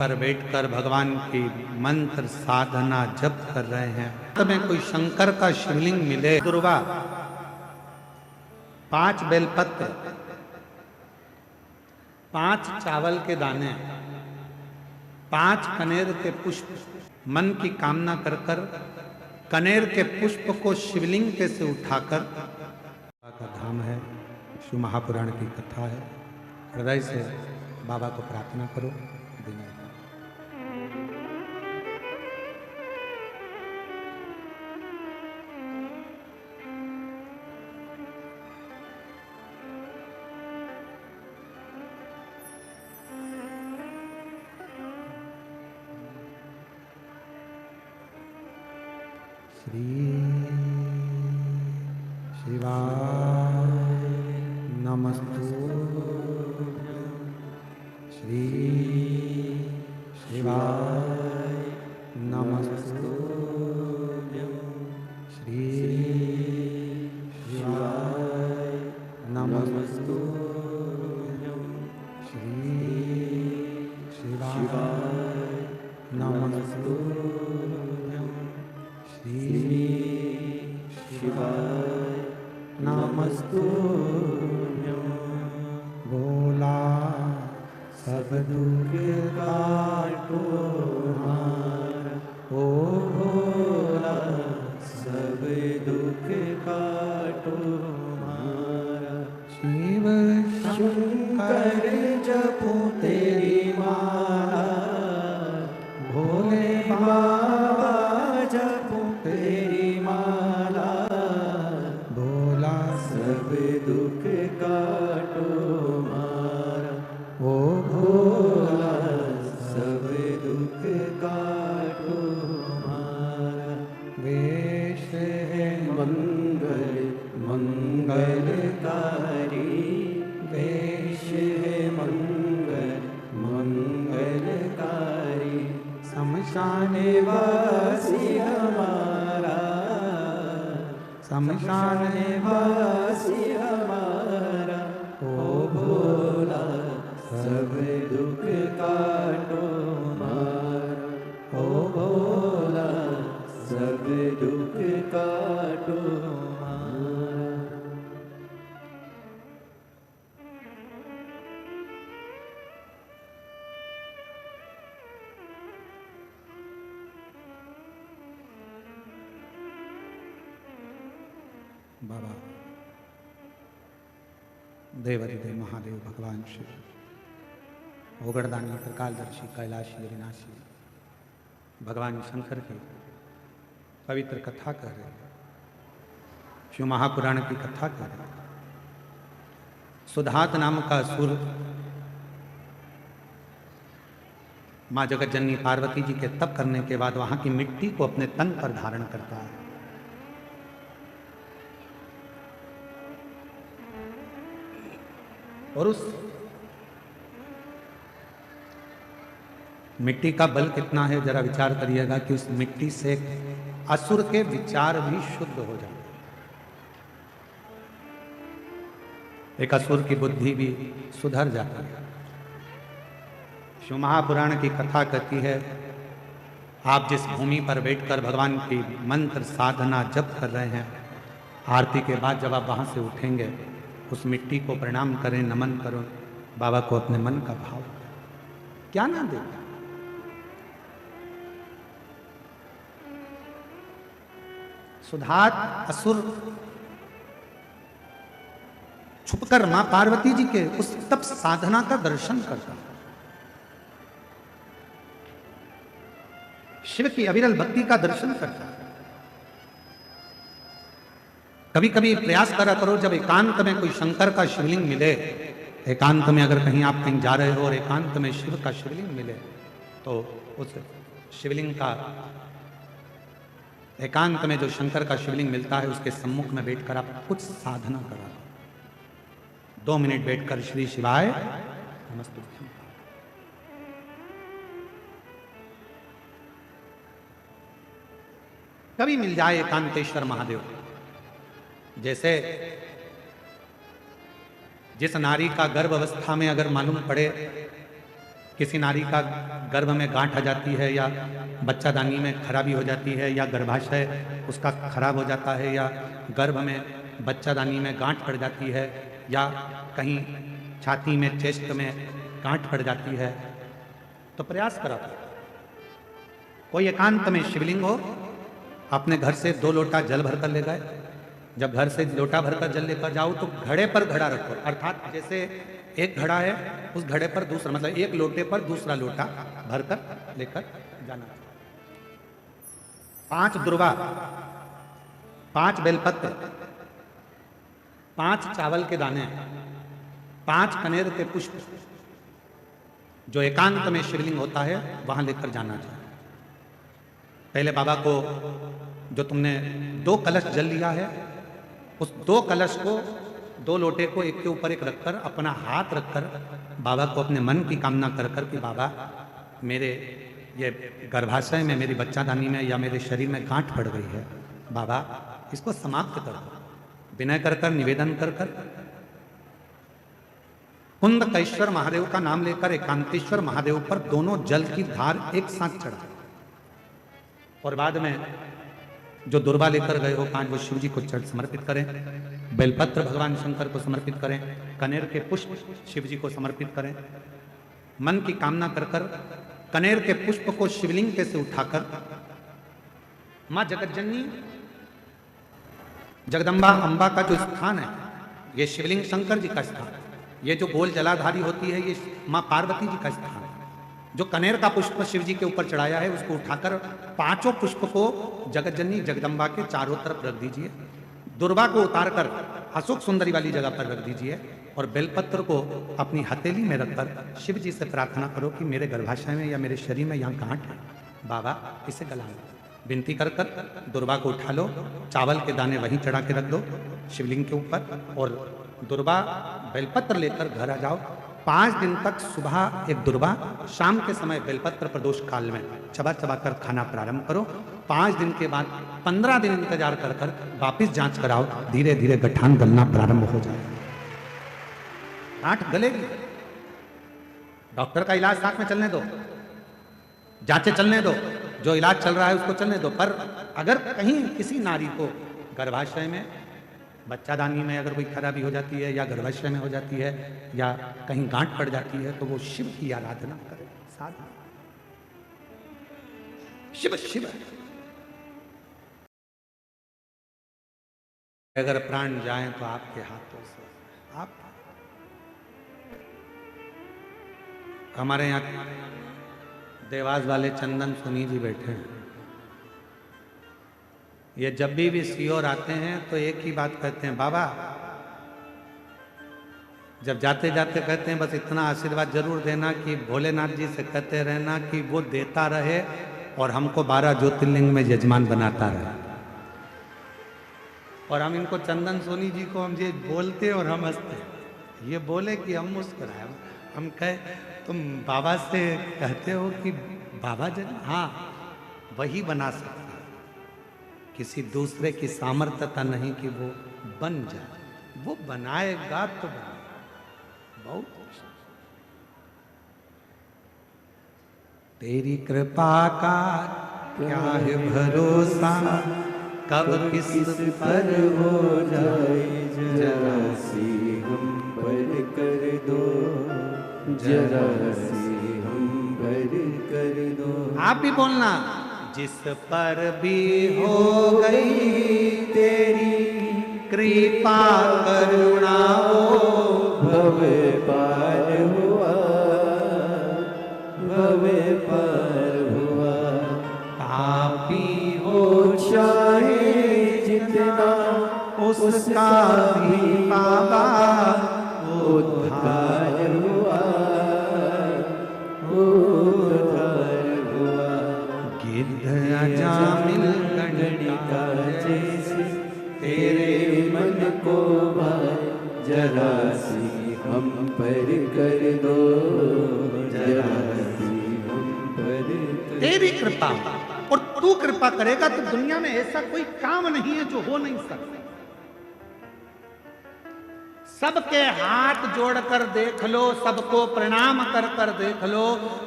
पर बैठकर भगवान की मंत्र साधना जप कर रहे हैं। तुम्हें कोई शंकर का शिवलिंग मिले, दुर्वा 5 बेलपत्र, 5 चावल के दाने, 5 कनेर के पुष्प, मन की कामना कर कर कनेर के पुष्प को शिवलिंग पे से उठाकर, का धाम है, शिव महापुराण की कथा है। हृदय से बाबा को प्रार्थना करो। विनय श्री शिवाय नमस्तुभ्यं, श्री शिवाय नमस्तुभ्यं, श्री शिवाय नमस्तुभ्यं, श्री शिवाय नमस्तुभ्यं, श्री शिवाय नमस्तुभ्यं। भोला सब दुख काटो हार, ओ भोला सब दुख काटो हार। शिव शंकर जपो तेरी माला, भोले बाबा जपो तेरी माला, भोला सब दुख काटो मारा, ओ भोला सब दुख काटो मारा। वेश है मंगल मंगलकारी, वेश है मंगल मंगलकारी, शमशान वासी हमारा, शमशान वासी हमारा, ओ भोला सब दुख काटो मारा, ओ भोला सब दुख काटो मारा। बाबा देवाधिदेव महादेव भगवान शिव, ओगड़दानी त्रिकालदर्शी कैलाशी अविनाशी भगवान शंकर की पवित्र कथा कर रहे हैं, शिव महापुराण की कथा कर रहे हैं। सुधात नाम का असुर माँ जगतजननी पार्वती जी के तप करने के बाद वहां की मिट्टी को अपने तन पर धारण करता है। और उस मिट्टी का बल कितना है, जरा विचार करिएगा कि उस मिट्टी से असुर के विचार भी शुद्ध हो जाते, एक असुर की बुद्धि भी सुधर जाती है। शिव महापुराण की कथा कहती है, आप जिस भूमि पर बैठकर भगवान की मंत्र साधना जप कर रहे हैं, आरती के बाद जब आप वहां से उठेंगे, उस मिट्टी को प्रणाम करें, नमन करो, बाबा को अपने मन का भाव करें। क्या ना दे, सुधात असुर छुपकर मां पार्वती जी के उस तप साधना का दर्शन करता, शिव की अविरल भक्ति का दर्शन करता। कभी कभी प्रयास करा करो, जब एकांत में कोई शंकर का शिवलिंग मिले, एकांत में अगर कहीं आप कहीं जा रहे हो और एकांत में शिव का शिवलिंग मिले, तो उस शिवलिंग का, एकांत में जो शंकर का शिवलिंग मिलता है, उसके सम्मुख में बैठकर आप कुछ साधना करा, 2 मिनट बैठकर श्री शिवाय नमस्तुभ्यं, कभी मिल जाए एकांतेश्वर महादेव। जैसे जिस नारी का गर्भ अवस्था में अगर मालूम पड़े, किसी नारी का गर्भ में गांठ आ जाती है, या बच्चादानी में खराबी हो जाती है, या गर्भाशय उसका खराब हो जाता है, या गर्भ में बच्चादानी में गांठ पड़ जाती है, या कहीं छाती में चेस्ट में गांठ पड़ जाती है, तो प्रयास करा। कोई एकांत में शिवलिंग हो, अपने घर से 2 लोटा जल भरकर ले गए। जब घर से लोटा भरकर जल लेकर जाओ तो घड़े पर घड़ा रखो, अर्थात जैसे एक घड़ा है उस घड़े पर दूसरा, मतलब एक लोटे पर दूसरा लोटा भरकर लेकर जाना। 5 दुर्वा, 5 बेलपत्र, 5 चावल के दाने, 5 कनेर के पुष्प, जो एकांत में शिवलिंग होता है वहां लेकर जाना चाहिए। पहले बाबा को, जो तुमने 2 कलश जल लिया है, उस 2 कलश को, 2 लोटे को एक के ऊपर एक रखकर, अपना हाथ रखकर बाबा को अपने मन की कामना कर कर कि बाबा मेरे ये गर्भाशय में, मेरी बच्चादानी में या मेरे शरीर में गांठ पड़ गई है, बाबा इसको समाप्त कर दो। विनय कर कर, निवेदन कर कर कुंदकेश्वर महादेव का नाम लेकर एकांतेश्वर महादेव पर दोनों जल की धार एक साथ चढ़ा, और बाद में जो दुर्वा लेकर गए हो 5 वो शिव जी को समर्पित करें, बेलपत्र भगवान शंकर को समर्पित करें, कनेर के पुष्प शिव जी को समर्पित करें। मन की कामना कर कर कनेर के पुष्प को शिवलिंग के से उठाकर मां जगतजननी जगदम्बा अंबा का जो स्थान है, ये शिवलिंग शंकर जी का स्थान, ये जो गोल जलाधारी होती है ये मां पार्वती जी का स्थान है। जो कनेर का पुष्प शिव जी के ऊपर चढ़ाया है उसको उठाकर 5 पुष्प को जगतजननी जगदम्बा के चारों तरफ रख दीजिए। दुर्वा को उतारकर अशोक सुंदरी वाली जगह पर रख दीजिए, और बेलपत्र को अपनी हथेली में रखकर शिव जी से प्रार्थना करो कि मेरे गर्भाशय में या मेरे शरीर में यहाँ गांठ है, बाबा इसे गला लो। विनती कर कर दुर्वा को उठा लो, चावल के दाने वहीं चढ़ा के रख दो शिवलिंग के ऊपर, और दुर्वा बेलपत्र लेकर घर आ जाओ। 5 दिन तक सुबह एक दुर्वा, शाम के समय बेलपत्र प्रदोष काल में चबा चबा कर खाना प्रारंभ करो। 5 दिन के बाद 15 दिन इंतजार कर कर वापिस जांच कराओ, धीरे धीरे गठान गलना प्रारंभ हो जाए। गांठ गलेगी, डॉक्टर का इलाज साथ में चलने दो, जांचें चलने दो, जो इलाज चल रहा है उसको चलने दो। पर अगर कहीं किसी नारी को गर्भाशय में, बच्चादानी में अगर कोई खराबी हो जाती है, या गर्भाशय में हो जाती है, या कहीं गांठ पड़ जाती है, तो वो शिव की आराधना करे, साधना। शिव शिव अगर प्राण जाए तो आपके हाथों से। आप हमारे यहाँ देवास वाले चंदन सुनी जी बैठे हैं, ये जब भी सियोर आते हैं तो एक ही बात कहते हैं, बाबा जब जाते जाते कहते हैं बस इतना आशीर्वाद जरूर देना कि भोलेनाथ जी से कहते रहना कि वो देता रहे और हमको 12 ज्योतिर्लिंग में यजमान बनाता रहे। और हम इनको चंदन सोनी जी को हम ये बोलते और हम हंसते, ये बोले कि हम मुस्कुराए, हम कहे तुम बाबा से कहते हो कि बाबा जन, हाँ वही बना सकते, किसी दूसरे की सामर्थ्यता नहीं कि वो बन जाए, वो बनाएगा तो बनेगा। बहुत तेरी कृपा का क्या है भरोसा, कब किस पर हो जाए, जरा सी हम पर कर दो, जरा सी हम पर कर दो। आप भी बोलना, जिस पर भी हो गई तेरी कृपा करुणा, भव पार हुआ, भव पार हुआ। पापी हो चाहे जितना उसका भी बाबा उद्धार हुआ, उद्धार हुआ। गिद्ध अजामिल गणिका जैसे तेरे मन को भाए, जरा सी हम पर कर दो, जरा सी हम पर कर। तेरी कृपा, और तू कृपा करेगा तो दुनिया में ऐसा कोई काम नहीं है जो हो नहीं सकता। सबके हाथ जोड़कर देख लो, सबको प्रणाम कर कर देख लो,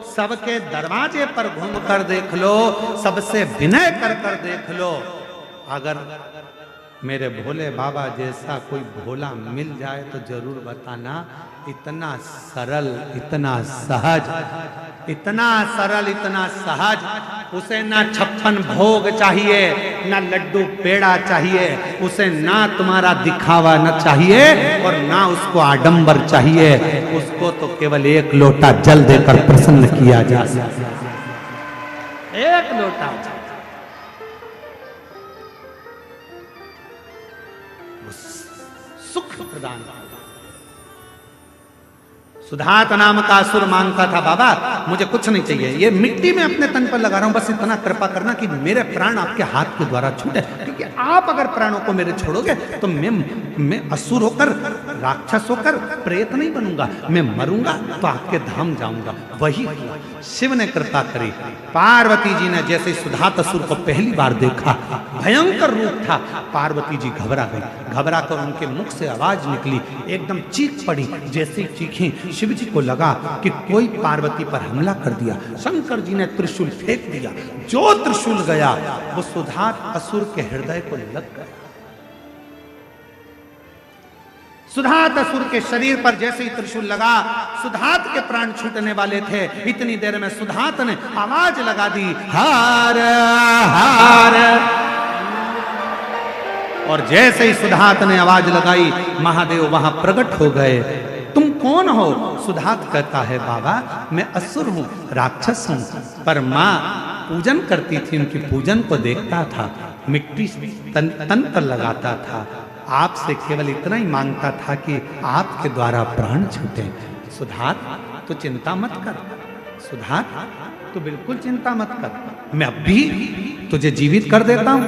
सबके दरवाजे पर घूम कर देख लो, सबसे विनय कर कर देख लो। अगर मेरे भोले बाबा जैसा कोई भोला मिल जाए तो जरूर बताना। इतना सरल, इतना सहज, इतना सरल, इतना सहज। उसे ना 56 भोग चाहिए, ना लड्डू पेड़ा चाहिए, उसे ना तुम्हारा दिखावा न चाहिए और ना उसको आडंबर चाहिए। उसको तो केवल एक लोटा जल देकर प्रसन्न किया जा सकता है। एक लोटा सुख प्रदान। सुधात नाम का असुर मांगता था, बाबा मुझे कुछ नहीं चाहिए, ये मिट्टी में अपने तन पर लगा रहा हूं, बस इतना कृपा करना कि मेरे प्राण आपके हाथ के द्वारा छूटे, क्योंकि आप अगर प्राणों को मेरे छोड़ोगे तो मैं असुर होकर, राक्षस होकर प्रेत नहीं बनूंगा, मैं मरूंगा तो आपके धाम जाऊंगा। वही शिव ने कृपा करी। पार्वती जी ने जैसे सुधात असुर को पहली बार देखा, भयंकर रूप था, पार्वती जी घबरा गई। घबरा कर उनके मुख से आवाज निकली, एकदम चीख पड़ी। जैसे चीखी, शिव जी को लगा कि कोई पार्वती पर हमला कर दिया। शंकर जी ने त्रिशूल फेंक दिया, जो त्रिशूल गया वो सुधात असुर के हृदय को लग गया। सुधात असुर के शरीर पर जैसे ही त्रिशूल लगा, सुधात के प्राण छूटने वाले थे। इतनी देर में सुधात ने आवाज लगा दी, हार हार। और जैसे ही सुधात ने आवाज लगाई, महादेव वहां प्रकट हो गए। तुम कौन हो? सुधात कहता है, बाबा मैं असुर हूं, राक्षस हूं, पर मां पूजन करती थी, उनकी पूजन को देखता था, मिट्टी तन पर लगाता था, आपसे केवल इतना ही मांगता था कि आपके द्वारा प्राण छूटे। सुधात तो चिंता मत कर, सुधात तो बिल्कुल चिंता मत कर, मैं अब भी तुझे जीवित कर देता हूं।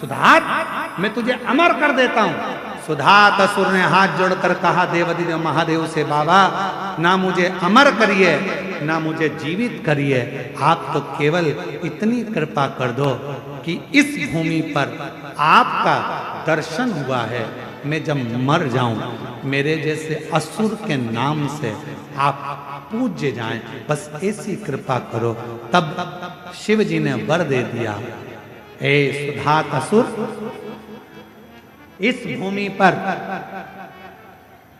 सुधात मैं तुझे अमर कर देता हूं। सुधात असुर ने हाथ जोड़कर कहा देवाधिदेव महादेव से, बाबा ना मुझे अमर करिए ना मुझे जीवित करिए, आप तो केवल इतनी कृपा कर दो कि इस भूमि पर आपका दर्शन हुआ है, मैं जब मर जाऊं मेरे जैसे असुर के नाम से आप पूज्य जाएं, बस ऐसी कृपा करो। तब शिव जी ने वर दे दिया, हे सुधात असुर, इस भूमि पर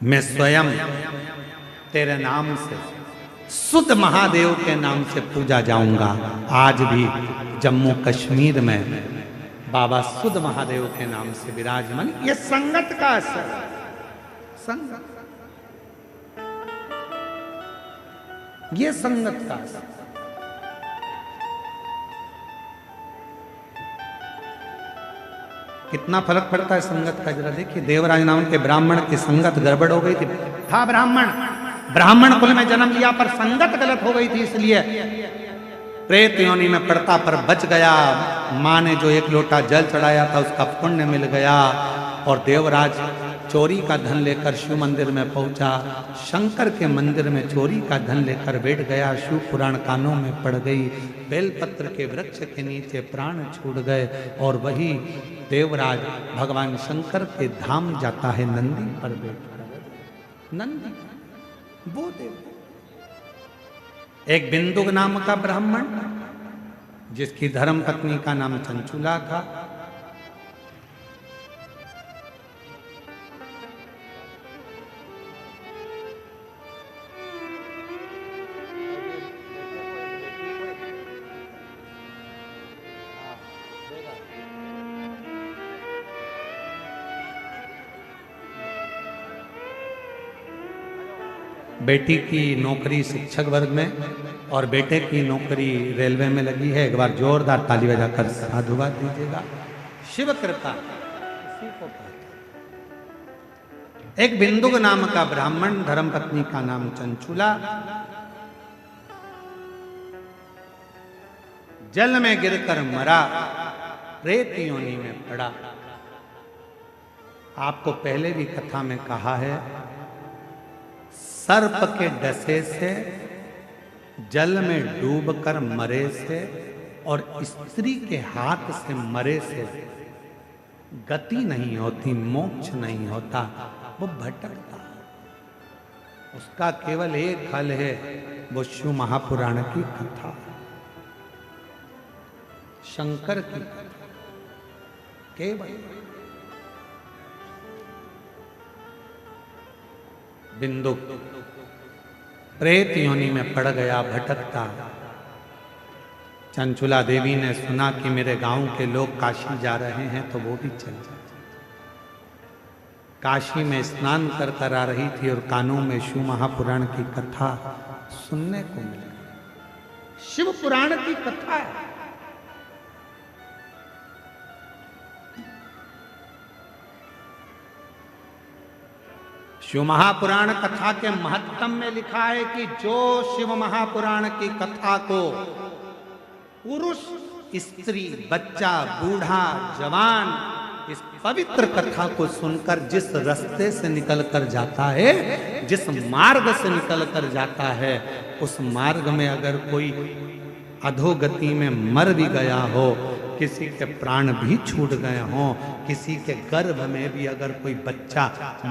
मैं स्वयं तेरे नाम से, शुद्ध महादेव के नाम से पूजा जाऊंगा। आज भी जम्मू कश्मीर में बाबा शुद्ध महादेव के नाम से विराजमान। ये संगत का असर, संगत, ये संगत का असर। कितना फर्क पड़ता है संगत का, जरा देखिए। देवराज नाम के ब्राह्मण की संगत गड़बड़ हो गई थी, था ब्राह्मण कुल में जन्म लिया, पर संगत गलत हो गई थी, इसलिए प्रेत योनि में पड़ता, पर बच गया। माँ ने जो 1 लोटा जल चढ़ाया था उसका पुण्य मिल गया। और देवराज चोरी का धन लेकर शिव मंदिर में पहुंचा, शंकर के मंदिर में चोरी का धन लेकर बैठ गया। शिव पुराण कानों में पड़ गई, बेलपत्र के वृक्ष के नीचे प्राण छूट गए। और वही देवराज भगवान शंकर के धाम जाता है नंदी पर बैठकर। नंदी वो देव, एक बिंदुक नाम का ब्राह्मण जिसकी धर्म पत्नी का नाम चंचुला था, बेटी की नौकरी शिक्षक वर्ग में और बेटे की नौकरी रेलवे में लगी है। एक बार जोरदार ताली बजाकर साधुवाद दीजिएगा। शिव कृपा इसी को कहते हैं। एक बिंदुक नाम का ब्राह्मण, धर्मपत्नी का नाम चंचुला, जल में गिरकर मरा, प्रेत योनि में पड़ा। आपको पहले भी कथा में कहा है, सर्प के डसे से, जल में डूबकर मरे से और स्त्री के हाथ से मरे से गति नहीं होती, मोक्ष नहीं होता, वो भटकता। उसका केवल एक हल है, वो शिव महापुराण की कथा, शंकर की कथा केवल। बिंदु प्रेत योनि में पड़ गया भटकता। चंचुला देवी ने सुना कि मेरे गांव के लोग काशी जा रहे हैं तो वो भी चल जाए। काशी में स्नान कर कर आ रही थी और कानों में शिव महापुराण की कथा सुनने को मिली। शिव पुराण की कथा है। शिव महापुराण कथा के महत्तम में लिखा है कि जो शिव महापुराण की कथा को पुरुष, स्त्री, बच्चा, बूढ़ा, जवान इस पवित्र कथा को सुनकर जिस रास्ते से निकल कर जाता है, जिस मार्ग से निकल कर जाता है, उस मार्ग में अगर कोई अधोगति में मर भी गया हो, किसी के प्राण भी छूट गए हों, किसी के गर्भ में भी अगर कोई बच्चा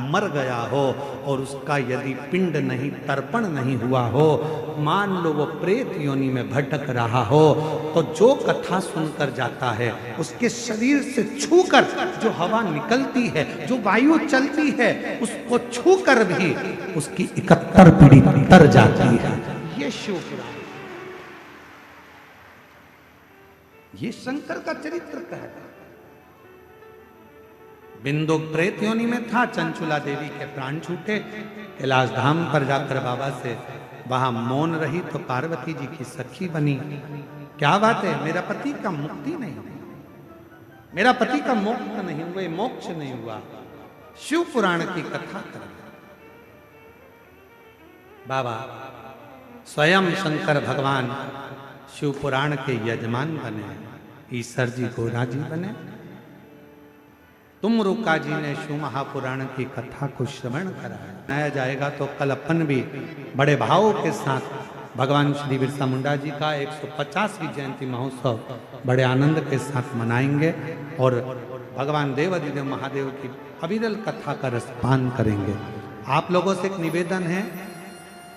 मर गया हो और उसका यदि पिंड नहीं, तर्पण नहीं हुआ हो, मान लो वो प्रेत योनि में भटक रहा हो, तो जो कथा सुनकर जाता है उसके शरीर से छूकर जो हवा निकलती है, जो वायु चलती है, उसको छूकर भी उसकी 71 पीढ़ी तर जाती है। ये शिव पुराण, ये शंकर का चरित्र कहता। बिंदु प्रेत योनि में था, चंचुला देवी के प्राण छूटे। कैलाश धाम पर जाकर बाबा से वहां मौन रही तो पार्वती जी की सखी बनी। क्या बात है, मेरा पति का मुक्ति नहीं हुई, मेरा पति का मोक्ष नहीं हुआ, मोक्ष नहीं हुआ। शिव पुराण की कथा कर। बाबा स्वयं शंकर भगवान शिव पुराण के यजमान बने, ईश्वर जी गोरा जी बने। तुम रुका जी ने शिव महापुराण की कथा को श्रवण कराया जाएगा। तो कल अपन भी बड़े भाव के साथ भगवान श्री बिरसा मुंडा जी का 150वीं जयंती महोत्सव बड़े आनंद के साथ मनाएंगे और भगवान देवाधिदेव महादेव की अविरल कथा का रसपान करेंगे। आप लोगों से एक निवेदन है,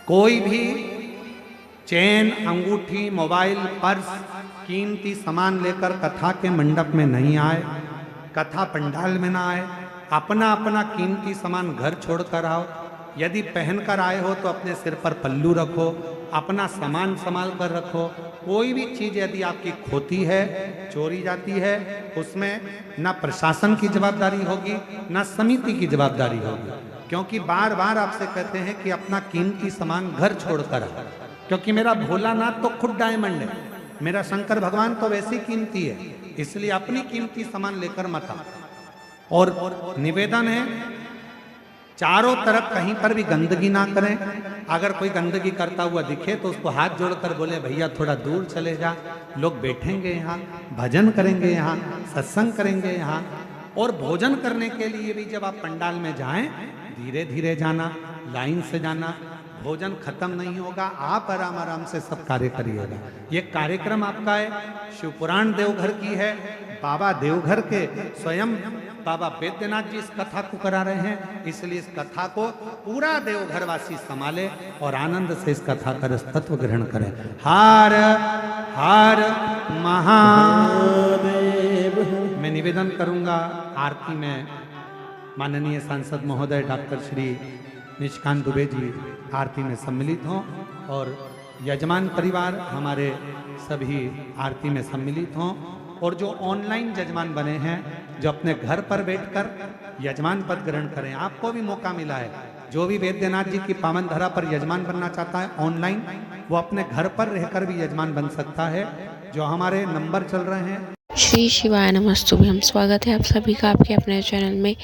कोई भी चेन, अंगूठी, मोबाइल, पर्स, कीमती सामान लेकर कथा के मंडप में नहीं आए, कथा पंडाल में ना आए। अपना अपना कीमती सामान घर छोड़कर आओ। यदि पहनकर आए हो तो अपने सिर पर पल्लू रखो, अपना सामान संभाल कर रखो। कोई भी चीज यदि आपकी खोती है, चोरी जाती है, उसमें न प्रशासन की जवाबदारी होगी, न समिति की जवाबदारी होगी, क्योंकि बार बार आपसे कहते हैं कि अपना कीमती सामान घर छोड़कर आओ। क्योंकि मेरा भोलानाथ तो खुद डायमंड है, मेरा शंकर भगवान तो वैसी कीमती है, इसलिए अपनी कीमती सामान लेकर मत आओ। और निवेदन है, चारों तरफ कहीं पर भी गंदगी ना करें। अगर कोई गंदगी करता हुआ दिखे तो उसको हाथ जोड़कर बोले भैया थोड़ा दूर चले जा, लोग बैठेंगे यहाँ, भजन करेंगे यहाँ, सत्संग करेंगे यहाँ। और भोजन करने के लिए भी जब आप पंडाल में जाएं, धीरे धीरे जाना, लाइन से जाना। भोजन खत्म नहीं होगा, आप आराम आराम से सब कार्य करिएगा। ये कार्यक्रम आपका है, शिवपुराण देवघर की है। बाबा देवघर के स्वयं बाबा वैद्यनाथ जी इस कथा को करा रहे हैं, इसलिए इस कथा को पूरा देवघर वासी संभाले और आनंद से इस कथा का तत्व ग्रहण करें। हर हर महादेव। मैं निवेदन करूंगा, आरती में माननीय सांसद महोदय डॉक्टर श्री निशिकांत दुबे जी आरती में सम्मिलित हों और यजमान परिवार हमारे सभी आरती में सम्मिलित हों। और जो ऑनलाइन यजमान बने हैं, जो अपने घर पर बैठकर यजमान पद ग्रहण करें, आपको भी मौका मिला है। जो भी वैद्यनाथ जी की पावन धरा पर यजमान बनना चाहता है ऑनलाइन, वो अपने घर पर रहकर भी यजमान बन सकता है। जो हमारे नंबर चल रहे हैं। श्री शिवाय नमस्तुभ्यं। स्वागत है आप सभी का आपके अपने चैनल में।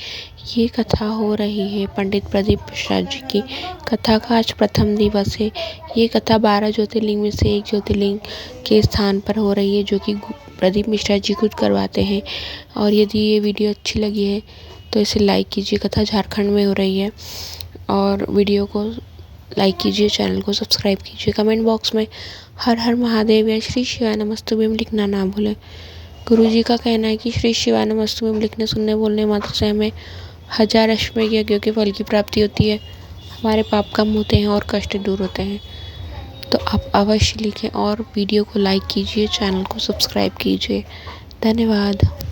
ये कथा हो रही है पंडित प्रदीप मिश्रा जी की। कथा का आज प्रथम दिवस है। ये कथा 12 ज्योतिर्लिंग में से एक ज्योतिर्लिंग के स्थान पर हो रही है, जो कि प्रदीप मिश्रा जी खुद करवाते हैं। और यदि ये वीडियो अच्छी लगी है तो इसे लाइक कीजिए। कथा झारखंड में हो रही है और वीडियो को लाइक कीजिए, चैनल को सब्सक्राइब कीजिए। कमेंट बॉक्स में हर हर महादेव या श्री शिवाय नमस्तुभ्यं लिखना ना भूलें। गुरुजी का कहना है कि श्री शिवाय नमस्तुभ्यं लिखने, सुनने, बोलने मात्र से हमें 1000 अश्वमेघ यज्ञों के फल की प्राप्ति होती है। हमारे पाप कम होते हैं और कष्ट दूर होते हैं। तो आप अवश्य लिखें और वीडियो को लाइक कीजिए, चैनल को सब्सक्राइब कीजिए। धन्यवाद।